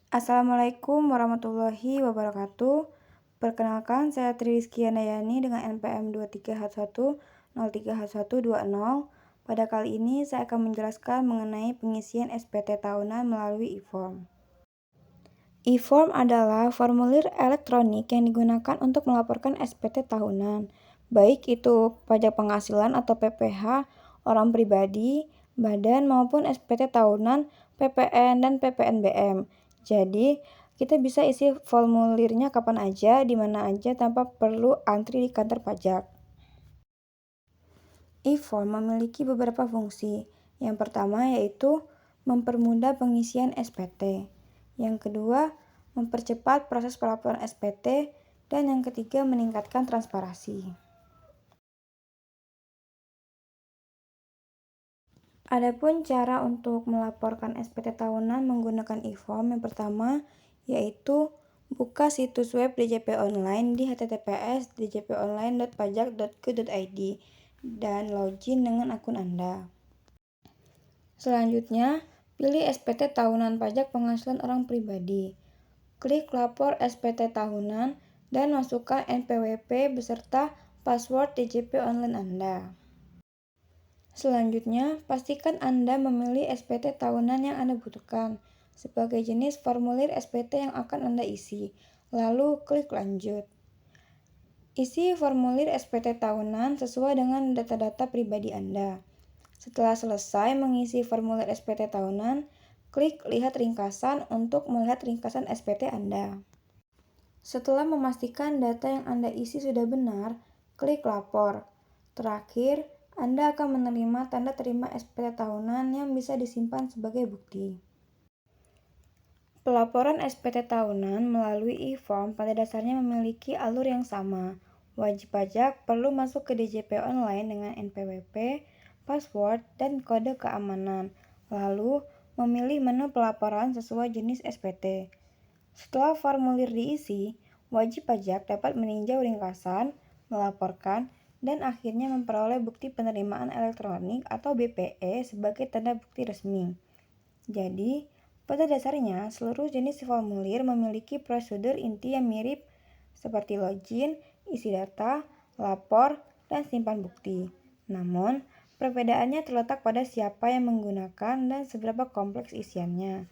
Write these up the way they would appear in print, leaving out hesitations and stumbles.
Assalamualaikum warahmatullahi wabarakatuh. Perkenalkan, saya Tri Rizky Handayani dengan NPM 2311031120. Pada kali ini saya akan menjelaskan mengenai pengisian SPT tahunan melalui e-form. E-form adalah formulir elektronik yang digunakan untuk melaporkan SPT tahunan, baik itu pajak penghasilan atau PPh, orang pribadi, badan maupun SPT tahunan, PPN dan PPNBM. Jadi, kita bisa isi formulirnya kapan aja, di mana aja tanpa perlu antri di kantor pajak. E-form memiliki beberapa fungsi. Yang pertama yaitu mempermudah pengisian SPT. Yang kedua, mempercepat proses pelaporan SPT. Dan yang ketiga, meningkatkan transparansi. Adapun cara untuk melaporkan SPT tahunan menggunakan e-form yang pertama yaitu buka situs web DJP Online di https://djponline.pajak.go.id dan login dengan akun Anda. Selanjutnya, pilih SPT tahunan pajak penghasilan orang pribadi. Klik lapor SPT tahunan dan masukkan NPWP beserta password DJP Online Anda. Selanjutnya, pastikan Anda memilih SPT tahunan yang Anda butuhkan sebagai jenis formulir SPT yang akan Anda isi, lalu klik lanjut. Isi formulir SPT tahunan sesuai dengan data-data pribadi Anda. Setelah selesai mengisi formulir SPT tahunan, klik lihat ringkasan untuk melihat ringkasan SPT Anda. Setelah memastikan data yang Anda isi sudah benar, klik lapor. Terakhir, Anda akan menerima tanda terima SPT tahunan yang bisa disimpan sebagai bukti. Pelaporan SPT tahunan melalui e-form pada dasarnya memiliki alur yang sama. Wajib pajak perlu masuk ke DJP Online dengan NPWP, password, dan kode keamanan, lalu memilih menu pelaporan sesuai jenis SPT. Setelah formulir diisi, wajib pajak dapat meninjau ringkasan, melaporkan, dan akhirnya memperoleh bukti penerimaan elektronik atau BPE sebagai tanda bukti resmi. Jadi, pada dasarnya seluruh jenis formulir memiliki prosedur inti yang mirip seperti login, isi data, lapor, dan simpan bukti. Namun, perbedaannya terletak pada siapa yang menggunakan dan seberapa kompleks isiannya.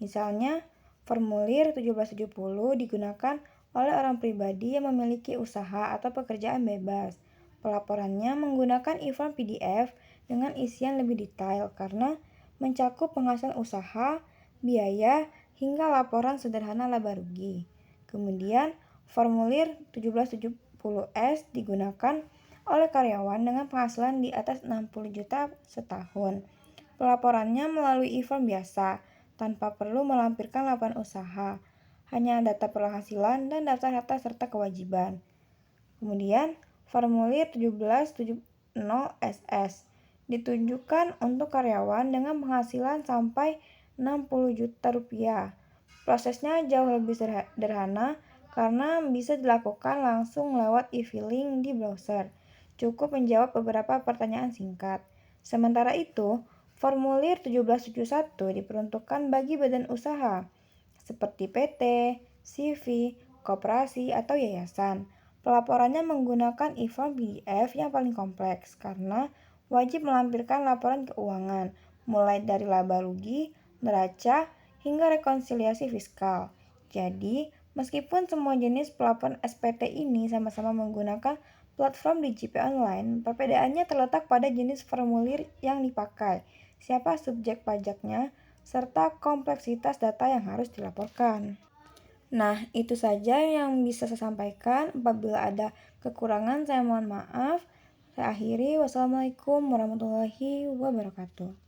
Misalnya, formulir 1770 digunakan oleh orang pribadi yang memiliki usaha atau pekerjaan bebas. Pelaporannya menggunakan e-form PDF dengan isian lebih detail karena mencakup penghasilan usaha, biaya, hingga laporan sederhana laba rugi. Kemudian, formulir 1770S digunakan oleh karyawan dengan penghasilan di atas 60 juta setahun. Pelaporannya melalui e-form biasa, tanpa perlu melampirkan laporan usaha, hanya data penghasilan dan data-data serta kewajiban. Kemudian, formulir 1770SS ditunjukkan untuk karyawan dengan penghasilan sampai 60 juta rupiah. Prosesnya jauh lebih sederhana karena bisa dilakukan langsung lewat e-filing di browser. Cukup menjawab beberapa pertanyaan singkat. Sementara itu, formulir 1771 diperuntukkan bagi badan usaha seperti PT, CV, koperasi, atau yayasan. Pelaporannya menggunakan e-form PDF yang paling kompleks karena wajib melampirkan laporan keuangan, mulai dari laba rugi, neraca, hingga rekonsiliasi fiskal. Jadi, meskipun semua jenis pelaporan SPT ini sama-sama menggunakan platform DJP Online, perbedaannya terletak pada jenis formulir yang dipakai, siapa subjek pajaknya, serta kompleksitas data yang harus dilaporkan. Nah, itu saja yang bisa saya sampaikan. Apabila ada kekurangan, saya mohon maaf. Saya akhiri. Wassalamualaikum warahmatullahi wabarakatuh.